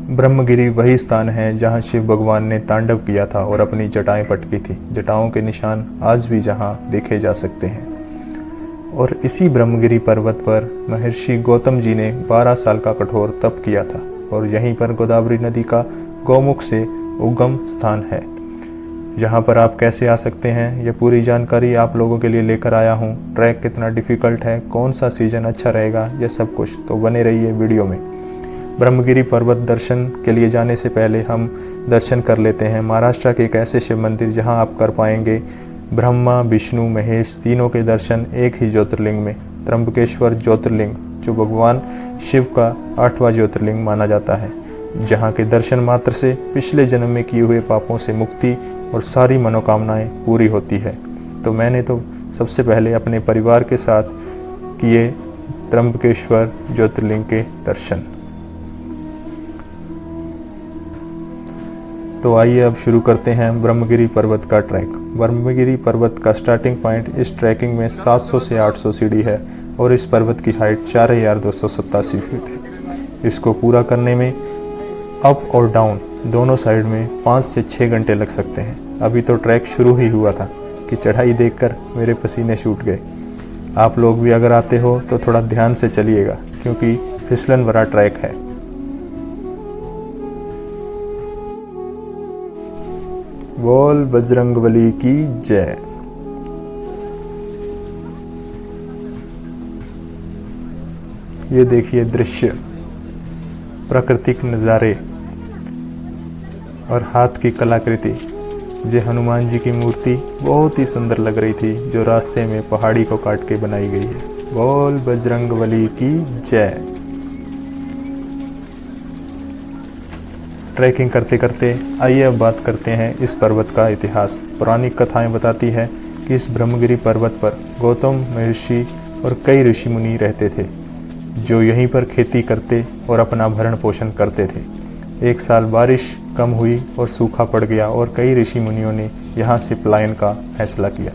ब्रह्मगिरी वही स्थान है जहां शिव भगवान ने तांडव किया था और अपनी जटाएं पटकी थी। जटाओं के निशान आज भी जहां देखे जा सकते हैं। और इसी ब्रह्मगिरी पर्वत पर महर्षि गौतम जी ने 12 साल का कठोर तप किया था और यहीं पर गोदावरी नदी का गौमुख से उगम स्थान है। यहाँ पर आप कैसे आ सकते हैं, ये पूरी जानकारी आप लोगों के लिए लेकर आया हूँ। ट्रैक कितना डिफ़िकल्ट है, कौन सा सीज़न अच्छा रहेगा, यह सब कुछ, तो बने रहिए वीडियो में। ब्रह्मगिरी पर्वत दर्शन के लिए जाने से पहले हम दर्शन कर लेते हैं महाराष्ट्र के एक ऐसे शिव मंदिर जहाँ आप कर पाएंगे ब्रह्मा विष्णु महेश तीनों के दर्शन एक ही ज्योतिर्लिंग में। त्र्यंबकेश्वर ज्योतिर्लिंग जो भगवान शिव का 8वां ज्योतिर्लिंग माना जाता है, जहाँ के दर्शन मात्र से पिछले जन्म में किए हुए पापों से मुक्ति और सारी मनोकामनाएं पूरी होती है। तो मैंने तो सबसे पहले अपने परिवार के साथ किए त्र्यंबकेश्वर ज्योतिर्लिंग के दर्शन। तो आइए अब शुरू करते हैं ब्रह्मगिरी पर्वत का ट्रैक। ब्रह्मगिरी पर्वत का स्टार्टिंग पॉइंट इस ट्रैकिंग में 700 से 800 सीढ़ी है और इस पर्वत की हाइट 4287 फीट है। इसको पूरा करने में अप और डाउन दोनों साइड में 5 से 6 घंटे लग सकते हैं। अभी तो ट्रैक शुरू ही हुआ था कि चढ़ाई देखकर मेरे पसीने छूट गए। आप लोग भी अगर आते हो तो थोड़ा ध्यान से चलिएगा क्योंकि फिसलन भरा ट्रैक है। बोल बजरंगबली की जय। ये देखिए दृश्य, प्राकृतिक नज़ारे और हाथ की कलाकृति। ये हनुमान जी की मूर्ति बहुत ही सुंदर लग रही थी जो रास्ते में पहाड़ी को काट के बनाई गई है। बोल बजरंगबली की जय। ट्रैकिंग करते करते आइए अब बात करते हैं इस पर्वत का इतिहास। पुरानी कथाएं बताती है कि इस ब्रह्मगिरी पर्वत पर गौतम महर्षि और कई ऋषि मुनि रहते थे जो यहीं पर खेती करते और अपना भरण पोषण करते थे। एक साल बारिश कम हुई और सूखा पड़ गया और कई ऋषि मुनियों ने यहाँ से पलायन का फैसला किया,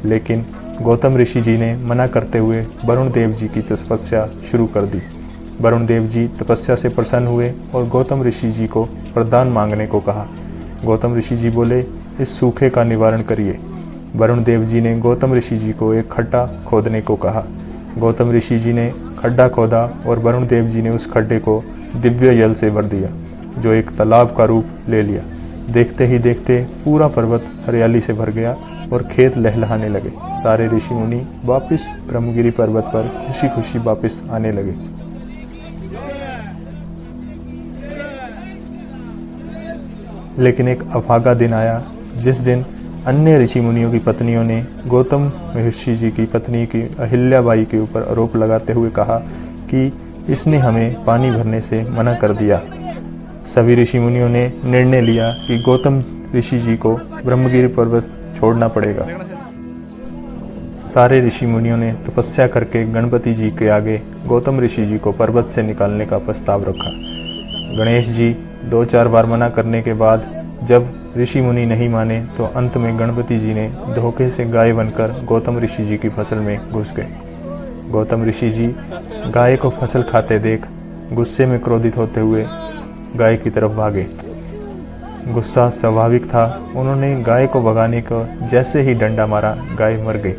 लेकिन गौतम ऋषि जी ने मना करते हुए वरुण देव जी की तपस्या शुरू कर दी। वरुण देव जी तपस्या से प्रसन्न हुए और गौतम ऋषि जी को वरदान मांगने को कहा। गौतम ऋषि जी बोले, इस सूखे का निवारण करिए। वरुण देव जी ने गौतम ऋषि जी को एक खड्डा खोदने को कहा। गौतम ऋषि जी ने खड्डा खोदा और वरुण देव जी ने उस खड्डे को दिव्य जल से भर दिया जो एक तालाब का रूप ले लिया। देखते ही देखते पूरा पर्वत हरियाली से भर गया और खेत लहलहाने लगे। सारे ऋषि मुनि वापस ब्रह्मगिरी पर्वत पर खुशी खुशी वापस आने लगे। लेकिन एक अभागा दिन आया जिस दिन अन्य ऋषि मुनियों की पत्नियों ने गौतम महर्षि जी की पत्नी की अहिल्याबाई के ऊपर आरोप लगाते हुए कहा कि इसने हमें पानी भरने से मना कर दिया। सभी ऋषि मुनियों ने निर्णय लिया कि गौतम ऋषि जी को ब्रह्मगिरी पर्वत छोड़ना पड़ेगा। सारे ऋषि मुनियों ने तपस्या करके गणपति जी के आगे गौतम ऋषि जी को पर्वत से निकालने का प्रस्ताव रखा। गणेश जी 2-4 बार मना करने के बाद जब ऋषि मुनि नहीं माने तो अंत में गणपति जी ने धोखे से गाय बनकर गौतम ऋषि जी की फसल में घुस गए। गौतम ऋषि जी गाय को फसल खाते देख गुस्से में क्रोधित होते हुए गाय की तरफ भागे। गुस्सा स्वाभाविक था, उन्होंने गाय को भगाने को जैसे ही डंडा मारा गाय मर गई।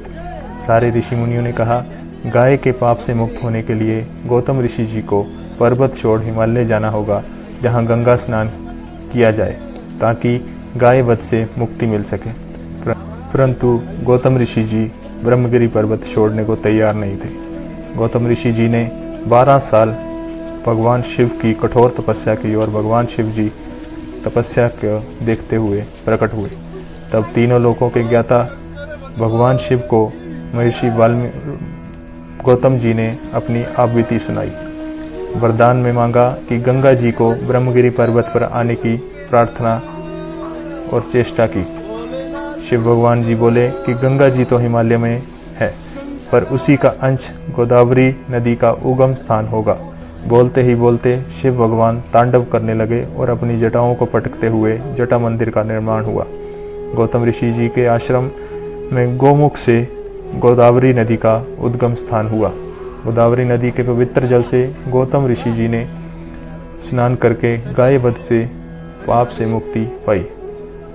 सारे ऋषि मुनियों ने कहा गाय के पाप से मुक्त होने के लिए गौतम ऋषि जी को पर्वत छोड़ हिमालय जाना होगा जहां गंगा स्नान किया जाए ताकि गाय वध से मुक्ति मिल सके। परंतु गौतम ऋषि जी ब्रह्मगिरी पर्वत छोड़ने को तैयार नहीं थे। गौतम ऋषि जी ने 12 साल भगवान शिव की कठोर तपस्या की और भगवान शिव जी तपस्या को देखते हुए प्रकट हुए। तब तीनों लोकों के ज्ञाता भगवान शिव को महर्षि गौतम जी ने अपनी आपबीती सुनाई। वरदान में मांगा कि गंगा जी को ब्रह्मगिरी पर्वत पर आने की प्रार्थना और चेष्टा की। शिव भगवान जी बोले कि गंगा जी तो हिमालय में है पर उसी का अंश गोदावरी नदी का उगम स्थान होगा। बोलते ही बोलते शिव भगवान तांडव करने लगे और अपनी जटाओं को पटकते हुए जटा मंदिर का निर्माण हुआ। गौतम ऋषि जी के आश्रम में गोमुख से गोदावरी नदी का उद्गम स्थान हुआ। गोदावरी नदी के पवित्र जल से गौतम ऋषि जी ने स्नान करके गाय वध से पाप से मुक्ति पाई।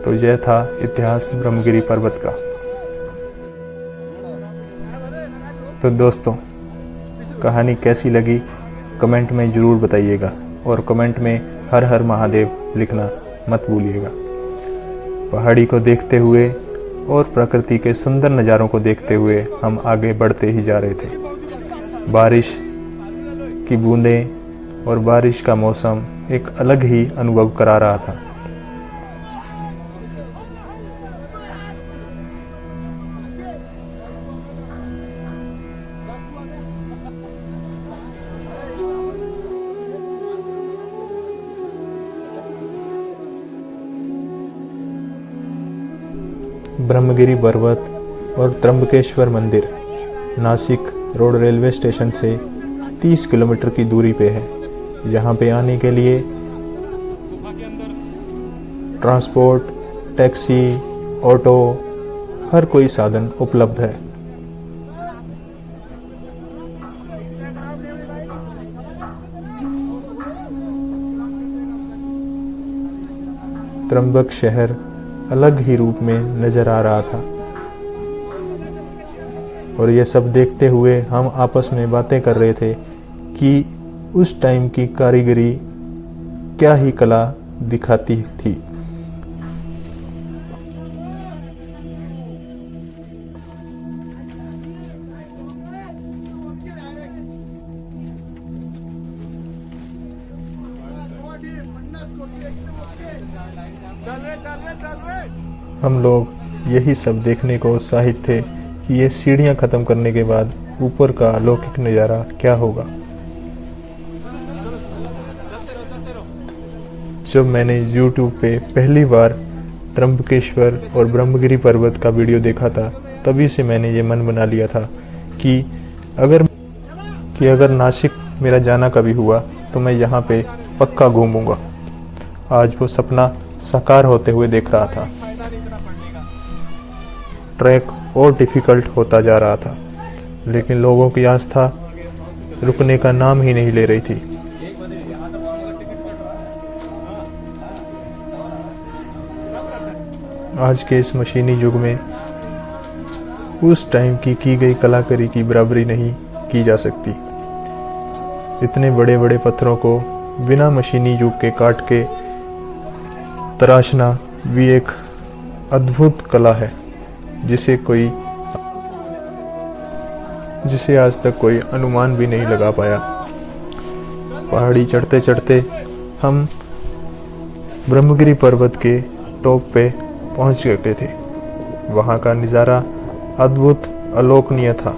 तो यह था इतिहास ब्रह्मगिरी पर्वत का। तो दोस्तों, कहानी कैसी लगी कमेंट में ज़रूर बताइएगा, और कमेंट में हर हर महादेव लिखना मत भूलिएगा। पहाड़ी को देखते हुए और प्रकृति के सुंदर नज़ारों को देखते हुए हम आगे बढ़ते ही जा रहे थे। बारिश की बूंदें और बारिश का मौसम एक अलग ही अनुभव करा रहा था। ब्रह्मगिरी पर्वत और त्र्यंबकेश्वर मंदिर नासिक रोड रेलवे स्टेशन से 30 किलोमीटर की दूरी पे है। यहाँ पे आने के लिए ट्रांसपोर्ट, टैक्सी, ऑटो, हर कोई साधन उपलब्ध है। त्र्यंबक शहर अलग ही रूप में नजर आ रहा था, और ये सब देखते हुए हम आपस में बातें कर रहे थे कि उस टाइम की कारीगरी क्या ही कला दिखाती थी। हम लोग यही सब देखने को उत्साहित थे कि ये सीढ़ियां खत्म करने के बाद ऊपर का अलौकिक नज़ारा क्या होगा। जब मैंने YouTube पे पहली बार त्र्यंबकेश्वर और ब्रह्मगिरी पर्वत का वीडियो देखा था, तभी से मैंने ये मन बना लिया था कि अगर नासिक मेरा जाना कभी हुआ तो मैं यहाँ पे पक्का घूमूंगा। आज वो सपना साकार होते हुए देख रहा था। ट्रैक और डिफ़िकल्ट होता जा रहा था, लेकिन लोगों की आस्था रुकने का नाम ही नहीं ले रही थी। आज के इस मशीनी युग में उस टाइम की गई कलाकारी की बराबरी नहीं की जा सकती। इतने बड़े बड़े पत्थरों को बिना मशीनी युग के काट के तराशना भी एक अद्भुत कला है, जिसे आज तक कोई अनुमान भी नहीं लगा पाया। पहाड़ी चढ़ते चढ़ते हम ब्रह्मगिरी पर्वत के टॉप पे पहुंच गए थे। वहां का नज़ारा अद्भुत अलोकनीय था।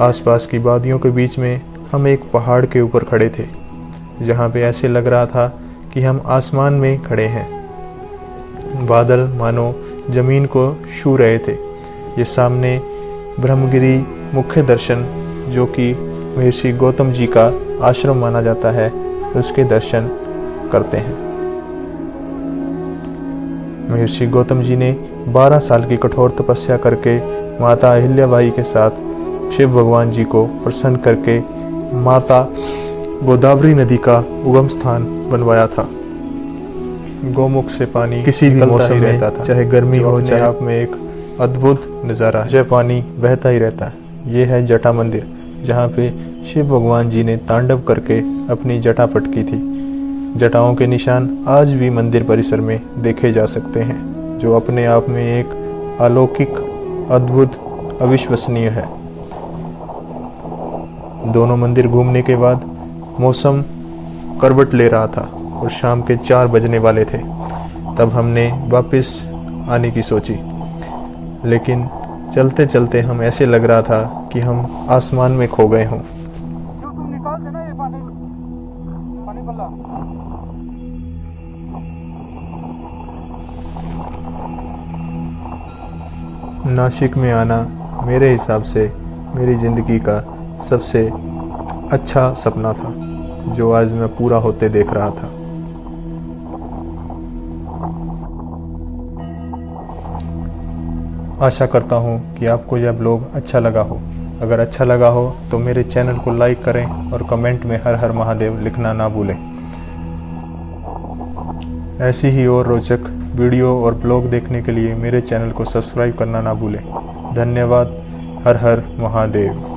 आसपास की वादियों के बीच में हम एक पहाड़ के ऊपर खड़े थे, जहां पे ऐसे लग रहा था कि हम आसमान में खड़े हैं। बादल मानो जमीन को छू रहे थे। ये सामने ब्रह्मगिरी मुख्य दर्शन, जो कि महर्षि गौतम जी का आश्रम माना जाता है, उसके दर्शन करते हैं। महर्षि गौतम जी ने 12 साल की कठोर तपस्या करके माता अहिल्याबाई के साथ शिव भगवान जी को प्रसन्न करके माता गोदावरी नदी का उगम स्थान बनवाया था। गौमुख से पानी किसी भी मौसम में रहता था, चाहे गर्मी हो चाहे आप में एक अद्भुत नज़ारा है। जय पानी बहता ही रहता है। ये है जटा मंदिर, जहाँ पे शिव भगवान जी ने तांडव करके अपनी जटा पटकी थी। जटाओं के निशान आज भी मंदिर परिसर में देखे जा सकते हैं, जो अपने आप में एक अलौकिक, अद्भुत, अविश्वसनीय है। दोनों मंदिर घूमने के बाद मौसम करवट ले रहा था और शाम के 4 बजने वाले थे। तब हमने वापस आने की सोची, लेकिन चलते चलते हम ऐसे लग रहा था कि हम आसमान में खो गए हों। नासिक में आना मेरे हिसाब से मेरी ज़िंदगी का सबसे अच्छा सपना था, जो आज मैं पूरा होते देख रहा था। आशा करता हूँ कि आपको यह ब्लॉग अच्छा लगा हो। अगर अच्छा लगा हो तो मेरे चैनल को लाइक करें और कमेंट में हर हर महादेव लिखना ना भूलें। ऐसी ही और रोचक वीडियो और ब्लॉग देखने के लिए मेरे चैनल को सब्सक्राइब करना ना भूलें। धन्यवाद। हर हर महादेव।